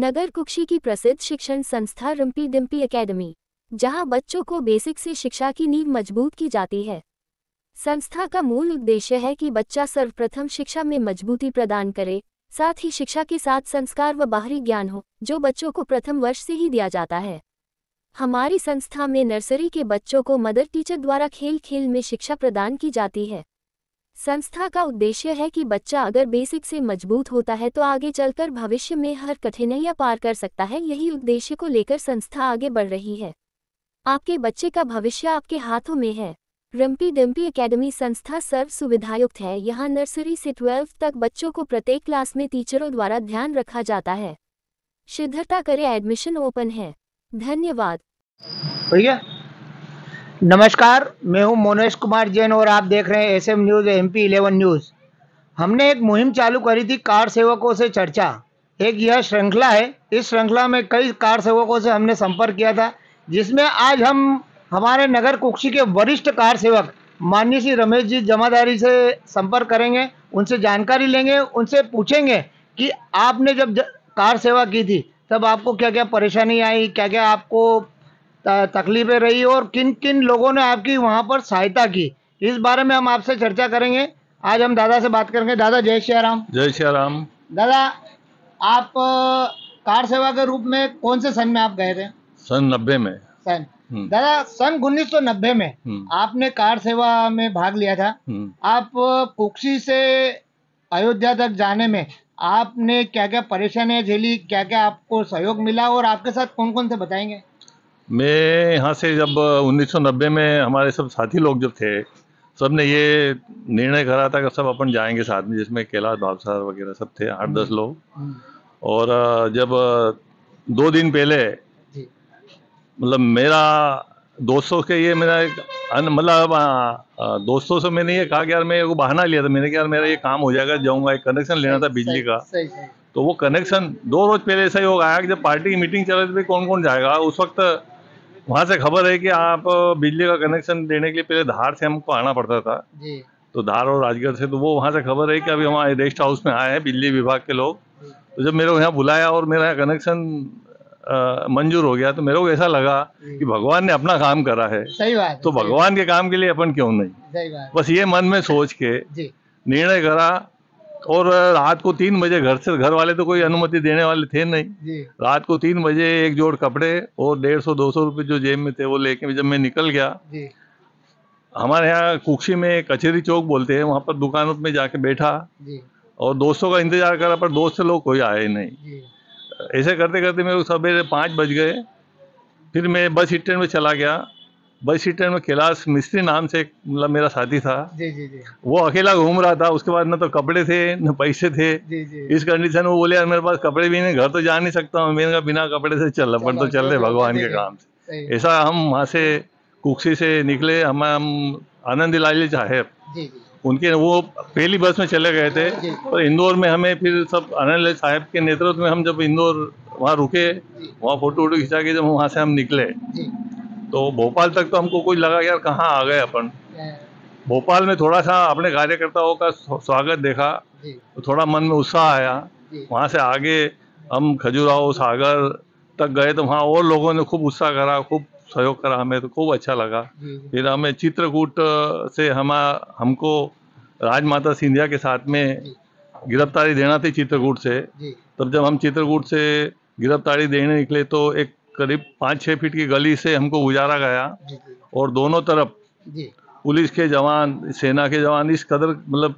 नगर कुक्षी की प्रसिद्ध शिक्षण संस्था रम्पी डिम्पी एकेडमी, जहां बच्चों को बेसिक से शिक्षा की नींव मजबूत की जाती है। संस्था का मूल उद्देश्य है कि बच्चा सर्वप्रथम शिक्षा में मजबूती प्रदान करे, साथ ही शिक्षा के साथ संस्कार व बाहरी ज्ञान हो, जो बच्चों को प्रथम वर्ष से ही दिया जाता है। हमारी संस्था में नर्सरी के बच्चों को मदर टीचर द्वारा खेल खेल में शिक्षा प्रदान की जाती है। संस्था का उद्देश्य है कि बच्चा अगर बेसिक से मजबूत होता है तो आगे चलकर भविष्य में हर कठिनाइयां पार कर सकता है। यही उद्देश्य को लेकर संस्था आगे बढ़ रही है। आपके बच्चे का भविष्य आपके हाथों में है। रम्पी डिम्पी एकेडमी संस्था सर्व सुविधायुक्त है। यहाँ नर्सरी से 12th तक बच्चों को प्रत्येक क्लास में टीचरों द्वारा ध्यान रखा जाता है। शीघ्रता करें, एडमिशन ओपन है। धन्यवाद। भैया नमस्कार, मैं हूं मोनेश कुमार जैन और आप देख रहे हैं SM न्यूज़ MP 11 न्यूज़। हमने एक मुहिम चालू करी थी कार सेवकों से चर्चा। एक यह श्रृंखला है। इस श्रृंखला में कई कार सेवकों से हमने संपर्क किया था, जिसमें आज हम हमारे नगर कुक्षी के वरिष्ठ कार सेवक माननीय श्री रमेश जी जमादारी से संपर्क करेंगे, उनसे जानकारी लेंगे, उनसे पूछेंगे कि आपने जब कार सेवा की थी तब आपको क्या क्या परेशानी आई, क्या क्या आपको तकलीफें रही और किन किन लोगों ने आपकी वहाँ पर सहायता की। इस बारे में हम आपसे चर्चा करेंगे। आज हम दादा से बात करेंगे। दादा जय श्री राम। जय श्री राम। दादा, आप कार सेवा के रूप में कौन से सन में आप गए थे? सन 90 में। दादा, सन 1990 में आपने कार सेवा में भाग लिया था। आप कुक्षी से अयोध्या तक जाने में आपने क्या क्या परेशानियां झेली, क्या क्या आपको सहयोग मिला और आपके साथ कौन कौन से बताएंगे? मैं यहाँ से जब 1990 में हमारे सब साथी लोग जब थे, सब ने ये निर्णय करा था कि सब अपन जाएंगे साथ में, जिसमें कैलाश भावसार वगैरह सब थे, 8-10 लोग। और जब 2 दिन पहले मतलब मेरा दोस्तों के ये मेरा मतलब दोस्तों से मैंने ये कहा कि यार मैं वो बहाना लिया था, मैंने कहा यार मेरा ये काम हो जाएगा, जाऊँगा, एक कनेक्शन लेना था बिजली का। तो वो कनेक्शन 2 रोज पहले ऐसा ही हो आया कि जब पार्टी की मीटिंग चल रही थी कौन कौन जाएगा, उस वक्त वहाँ से खबर है कि आप बिजली का कनेक्शन देने के लिए पहले धार से हमको आना पड़ता था जी। तो धार और राजगढ़ से, तो वो वहाँ से खबर है कि अभी हमारे रेस्ट हाउस में आए हैं बिजली विभाग के लोग। तो जब मेरे को यहाँ बुलाया और मेरा यहाँ कनेक्शन मंजूर हो गया तो मेरे को ऐसा लगा कि भगवान ने अपना काम करा है। सही बात है, तो भगवान के काम के लिए अपन क्यों नहीं। सही बात। बस ये मन में सोच के निर्णय करा। और रात को 3 बजे घर वाले तो कोई अनुमति देने वाले थे नहीं। रात को 3 बजे एक जोड़ कपड़े और 150-200 रुपये जो जेब में थे वो लेके जब मैं निकल गया, हमारे यहाँ कुक्षी में कचहरी चौक बोलते हैं, वहाँ पर दुकानों में जाके बैठा और दोस्तों का इंतजार करा, पर दोस्त से लोग कोई आए नहीं। ऐसे करते करते मेरे को सवेरे 5 बज गए। फिर मैं बस स्टैंड में चला गया। बस स्टैंड में कैलाश मिस्त्री नाम से मतलब मेरा साथी था। वो अकेला घूम रहा था। उसके बाद न तो कपड़े थे न पैसे थे। इस कंडीशन में वो बोले यार मेरे पास कपड़े भी नहीं, घर तो जा नहीं सकता हूँ। मैंने कहा बिना कपड़े से चल अपन तो चल रहे भगवान के काम से। ऐसा हम वहाँ से कुक्षी से निकले। हम आनंद लाली साहेब उनके वो पहली बस में चले गए थे, और इंदौर में हमें फिर सब आनंद लाली साहेब के नेतृत्व में हम जब इंदौर वहाँ रुके, वहाँ फोटो खिंचा के जब वहाँ से हम निकले तो भोपाल तक तो हमको कोई लगा यार कहाँ आ गए अपन। भोपाल में थोड़ा सा अपने कार्यकर्ताओं का स्वागत देखा तो थोड़ा मन में उत्साह आया। वहाँ से आगे हम खजुराहो सागर तक गए तो वहाँ और लोगों ने खूब उत्साह करा, खूब सहयोग करा, हमें तो खूब अच्छा लगा। फिर हमें चित्रकूट से हमको राजमाता सिंधिया के साथ में गिरफ्तारी देना थी चित्रकूट से। तब जब हम चित्रकूट से गिरफ्तारी देने निकले तो एक करीब 5-6 फीट की गली से हमको गुजारा गया, और दोनों तरफ पुलिस के जवान, सेना के जवान इस कदर मतलब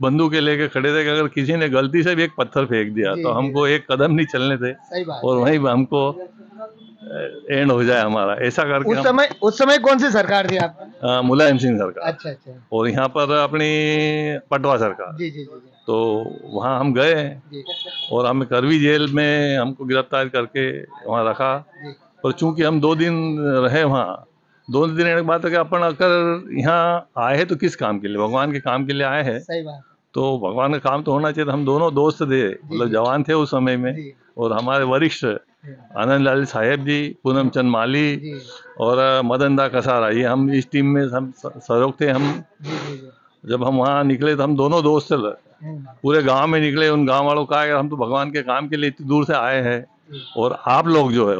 बंदूकें लेके खड़े थे कि अगर किसी ने गलती से भी एक पत्थर फेंक दिया तो हमको एक कदम नहीं चलने थे और वहीं हमको एंड हो जाए हमारा। ऐसा करके उस समय कौन सी सरकार थी आपका? मुलायम सिंह सरकार। अच्छा। और यहाँ पर अपनी पटवा सरकार। तो वहाँ हम गए और हमें करवी जेल में हमको गिरफ्तार करके वहाँ रखा। पर चूंकि हम 2 दिन रहे वहाँ, 2 दिन रहने के बाद कि अपन अगर यहाँ आए हैं तो किस काम के लिए, भगवान के काम के लिए आए हैं। सही बात। तो भगवान का काम तो होना चाहिए। हम दोनों दोस्त थे, मतलब जवान थे उस समय में, और हमारे वरिष्ठ आनंद लाल साहेब जी, पूनम चंद माली और मदन दा कसारा, ये हम इस टीम में हम सहयोग थे। हम जब हम वहाँ निकले तो हम दोनों दोस्त पूरे गांव में निकले। उन गांव वालों का हम तो भगवान के काम के लिए इतनी दूर से आए हैं, और आप लोग जो है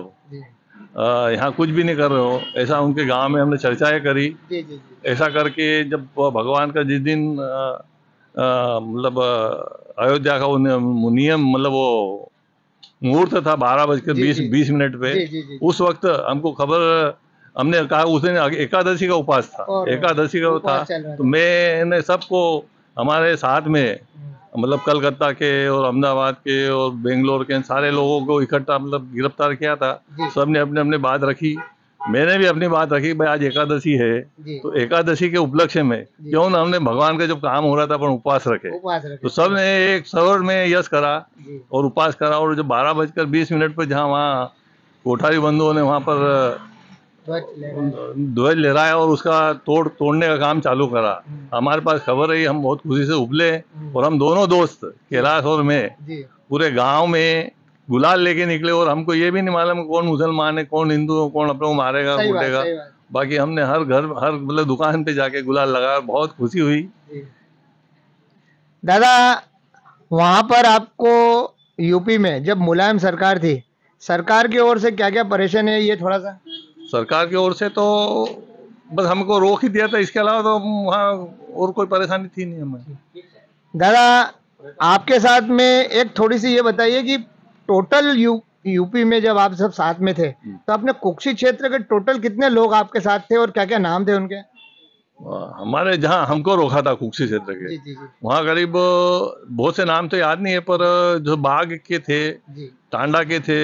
यहाँ कुछ भी नहीं कर रहे हो, ऐसा उनके गांव में हमने चर्चाएं करी। ऐसा करके जब भगवान का जिस दिन मतलब अयोध्या का वो नियम मतलब वो मुहूर्त था 12:20 पे, उस वक्त हमको खबर, हमने कहा उस दिन एकादशी का उपवास था, एकादशी का था, तो मैंने सबको हमारे साथ में मतलब कलकत्ता के और अहमदाबाद के और बेंगलोर के सारे लोगों को इकट्ठा मतलब गिरफ्तार किया था। सबने अपने अपने बात रखी, मैंने भी अपनी बात रखी, भाई आज एकादशी है तो एकादशी के उपलक्ष्य में क्यों ना हमने भगवान का जब काम हो रहा था अपन उपवास रखे। तो सबने एक स्वर में यश करा और उपवास करा। और जब 12:20 पर जहाँ वहाँ कोठारी बंधुओं ने वहाँ पर ध्वज लहराया और उसका तोड़ने का काम चालू करा, हमारे पास खबर रही, हम बहुत खुशी से उबले। और हम दोनों दोस्त कैलाश और मैं पूरे गांव में गुलाल लेके निकले। और हमको ये भी नहीं मालूम कौन मुसलमान है कौन हिंदू है, कौन अपने को मारेगा कूटेगा। बाकी हमने हर घर हर मतलब दुकान पे जाके गुलाल लगाया, बहुत खुशी हुई। दादा वहां पर आपको यूपी में जब मुलायम सरकार थी, सरकार की ओर से क्या क्या परेशानी है, ये थोड़ा सा। सरकार की ओर से तो बस हमको रोक ही दिया था, इसके अलावा तो वहाँ और कोई परेशानी थी नहीं हमें। दादा आपके साथ में एक थोड़ी सी ये बताइए कि टोटल यूपी में जब आप सब साथ में थे तो अपने कुक्षी क्षेत्र के टोटल कितने लोग आपके साथ थे और क्या क्या नाम थे उनके? हमारे जहाँ हमको रोका था कुक्षी क्षेत्र के, वहाँ करीब बहुत से नाम तो याद नहीं है, पर जो बाघ के थे, टांडा के थे,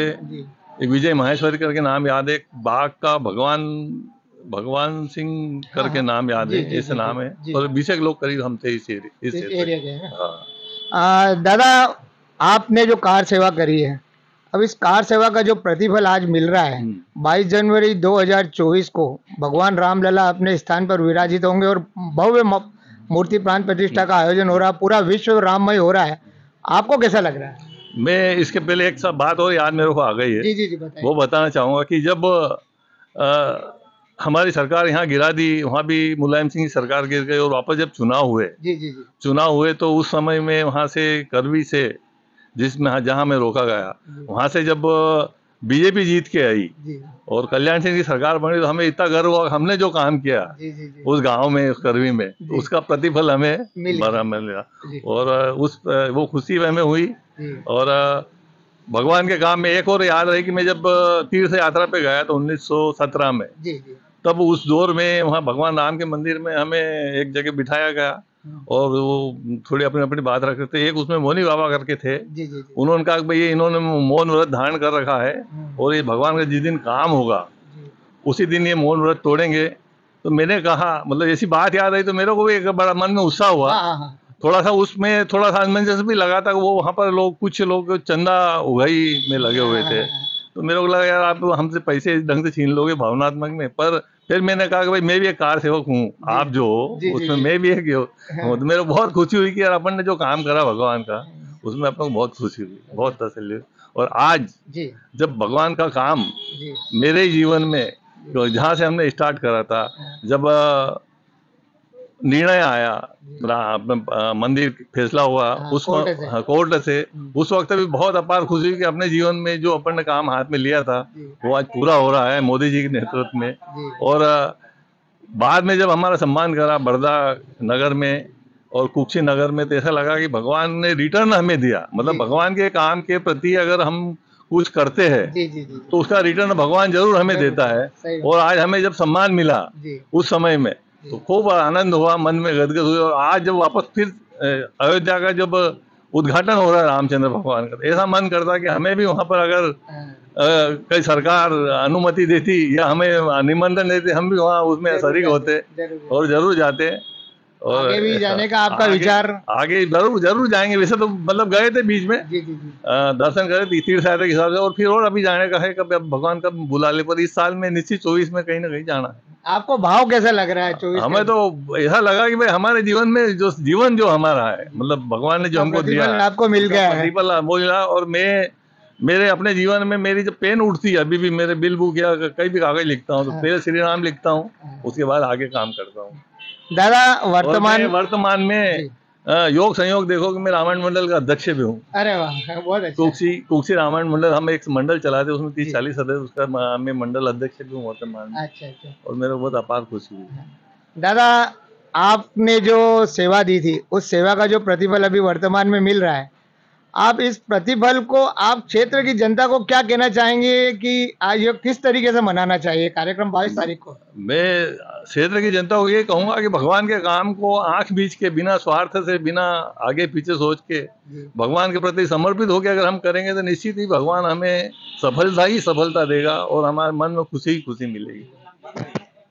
एक विजय माहेश्वरी करके नाम याद है, एक बाघ का भगवान सिंह करके नाम याद है, ऐसे नाम है। और 20 लोग करीब हम थे इस एरिया के। दादा आपने जो कार सेवा करी है, अब इस कार सेवा का जो प्रतिफल आज मिल रहा है, 22 जनवरी 2024 को भगवान रामलला अपने स्थान पर विराजित होंगे और भव्य मूर्ति प्राण प्रतिष्ठा का आयोजन हो रहा है, पूरा विश्व राममय हो रहा है, आपको कैसा लग रहा है? मैं इसके पहले एक सब बात और याद मेरे को आ गई है, जी वो बताना चाहूँगा कि जब हमारी सरकार यहाँ गिरा दी, वहाँ भी मुलायम सिंह की सरकार गिर गई और वापस जब चुनाव हुए तो उस समय में वहाँ से करवी से जिसमें जहाँ में रोका गया, वहाँ से जब बीजेपी जीत के आई और कल्याण सिंह की सरकार बनी तो हमें इतना गर्व हुआ, हमने जो काम किया उस गांव में, उस करवी में, उसका प्रतिफल हमें मिला और वो खुशी हमें हुई। और भगवान के काम में एक और याद रही कि मैं जब तीर्थ यात्रा पे गया तो 1917 में, तब उस दौर में वहाँ भगवान राम के मंदिर में हमें एक जगह बिठाया गया और वो थोड़ी अपनी अपनी बात रख रहे थे। एक उसमें मोनी बाबा करके थे, उन्होंने कहा कि भाई इन्होंने मौन व्रत धारण कर रखा है और ये भगवान का जिस दिन काम होगा उसी दिन ये मौन व्रत तोड़ेंगे। तो मैंने कहा, मतलब ऐसी बात याद आई तो मेरे को भी एक बड़ा मन में उत्साह हुआ, थोड़ा सा उसमें थोड़ा सा असमंजस भी लगा था। वो वहाँ पर कुछ लोग चंदा उगाई में लगे हुए थे, तो मेरे को लगा यार आप हमसे पैसे इस ढंग से छीन लोगे भावनात्मक में। पर फिर मैंने कहा कि भाई मैं भी एक कार सेवक हूँ, आप जो हो उसमें मैं भी एक हूँ, तो मेरे को बहुत खुशी हुई कि यार अपन ने जो काम करा भगवान का उसमें अपन को बहुत खुशी हुई, बहुत तसल्ली हुई। और आज जब भगवान का काम मेरे जीवन में जहाँ से हमने स्टार्ट करा था, जब निर्णय आया मंदिर फैसला हुआ उस कोर्ट से, उस वक्त भी बहुत अपार खुशी हुई कि अपने जीवन में जो अपन ने काम हाथ में लिया था वो आज पूरा हो रहा है मोदी जी के नेतृत्व में। और बाद में जब हमारा सम्मान करा बड़दा नगर में और कुक्षी नगर में, तो ऐसा लगा कि भगवान ने रिटर्न हमें दिया। मतलब भगवान के काम के प्रति अगर हम कुछ करते हैं तो उसका रिटर्न भगवान जरूर हमें देता है। और आज हमें जब सम्मान मिला उस समय में तो खूब आनंद हुआ, मन में गदगद हुई। और आज जब वापस फिर अयोध्या का जब उद्घाटन हो रहा है रामचंद्र भगवान का, ऐसा मन करता कि हमें भी वहाँ पर अगर कई सरकार अनुमति देती या हमें निमंत्रण देती, हम भी वहाँ उसमें शरीक होते और जरूर जाते। और आगे भी जाने का आपका विचार? आगे जरूर जाएंगे। वैसे तो मतलब गए थे बीच में, दर्शन करे तीर्थ यात्रा के हिसाब से, और फिर और अभी जाने का है, कभी भगवान कब बुला ले। पर इस साल में निश्चित 24 में कहीं ना कहीं जाना है। आपको भाव कैसा लग रहा है 24? हमें तो ऐसा लगा कि भाई हमारे जीवन में जो जीवन जो हमारा है, मतलब भगवान ने जो हमको दिया, आपको मिल गया है, मिला। और मेरे अपने जीवन में मेरी जो पेन उठती है अभी भी, मेरे बिल बुक या कहीं भी कागज लिखता हूँ तो पहले श्री राम लिखता हूँ, उसके बाद आगे काम करता हूँ। दादा वर्तमान में योग संयोग देखो कि मैं रामायण मंडल का अध्यक्ष भी हूँ। अरे वाह, बहुत अच्छा। कुक्सी रामायण मंडल, हम एक मंडल चलाते हैं, उसमें जी। 30-40 सदस्य, उसका मैं मंडल अध्यक्ष भी हूँ वर्तमान में। अच्छा। और मेरे को बहुत अपार खुशी हुई। दादा, आपने जो सेवा दी थी, उस सेवा का जो प्रतिफल अभी वर्तमान में मिल रहा है, आप इस प्रतिफल को आप क्षेत्र की जनता को क्या कहना चाहेंगे कि आज ये किस तरीके से मनाना चाहिए कार्यक्रम 22 तारीख को? मैं क्षेत्र की जनता को ये कहूंगा कि भगवान के काम को आंख बीच के, बिना स्वार्थ से, बिना आगे पीछे सोच के, भगवान के प्रति समर्पित होकर अगर हम करेंगे तो निश्चित ही भगवान हमें सफलता देगा और हमारे मन में खुशी ही खुशी मिलेगी।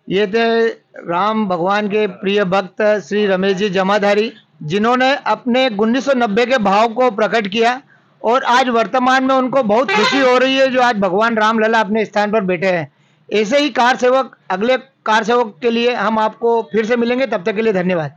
ये थे राम भगवान के प्रिय भक्त श्री रमेश जी जमाधारी, जिन्होंने अपने 1990 के भाव को प्रकट किया और आज वर्तमान में उनको बहुत खुशी हो रही है जो आज भगवान रामलला अपने स्थान पर बैठे हैं। ऐसे ही कार सेवक, अगले कार सेवक के लिए हम आपको फिर से मिलेंगे, तब तक के लिए धन्यवाद।